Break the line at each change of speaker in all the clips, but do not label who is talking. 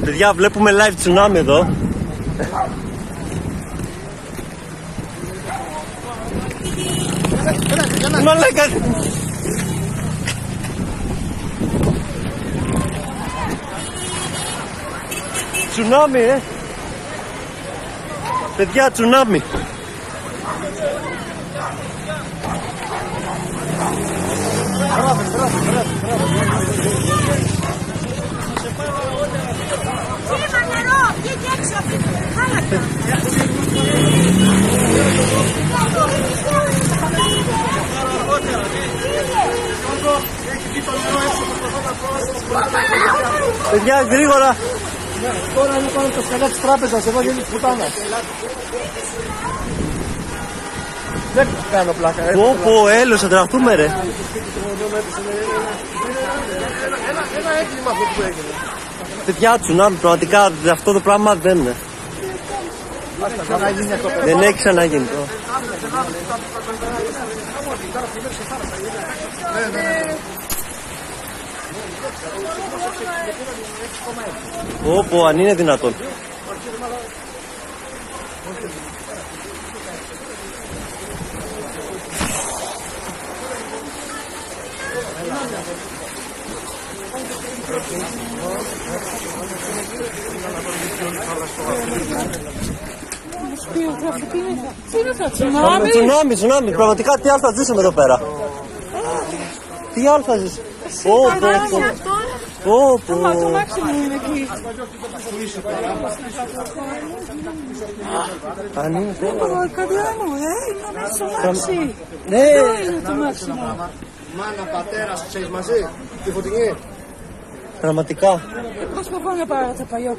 Παιδιά, βλέπουμε live τσουνάμι εδώ. Μαλάκα! Τσουνάμι, παιδιά, τσουνάμι. Παιδιά, γρήγορα.
Τώρα είναι πάνω το σκαλιά της τράπεζας, εδώ γίνει πουτάνα. Δεν κάνω πλάκα.
Πω, έλεος, θα τραχτούμε ρε.
Ένα έγκλημα αυτό που έγινε.
Παιδιά, τσουνάμι, πραγματικά αυτό το πράγμα δεν είναι. Δεν έχει ξαναγίνει το. Πω, αν είναι δυνατόν. Τσουνάμι, πραγματικά τι άλλο θα ζήσουμε εδώ πέρα. Τι άλλο θα ζήσουμε.
Το μάξιμο είναι εκεί.
Αν είναι
Καρδιά μου, είναι μέσα στο μάξι.
ναι.
Είναι το μάξιμο.
Μάνα, πατέρας, ξέρεις μαζί, τη Φωτεινή.
Πραγματικά.
Προσπαθώ να πάρω τα παλιό.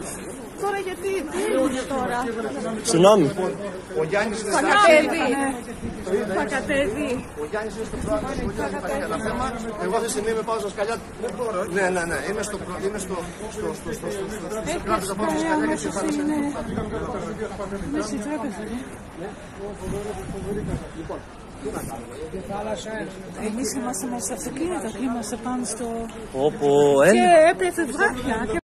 Τώρα γιατί, τι έγινε τώρα.
Τσουνάμι.
Ο Γιάννης είναι
Θα κατέβει. Θα κατέβει.
Ο Γιάννης είναι στο πρόεδρο, ο Γιάννης υπάρχει ένα θέμα. Εγώ αυτή τη στιγμή είμαι πάνω στα σκαλιά. Ναι, είμαι στο τράπεζα πάνω στα σκαλιά και σε
Μέσα στη τράπεζα, Εμείς είμαστε μέσα στο αυτοκίνητο και είμαστε πάνω στο...
Πω,
Και έπρεπε βράχια.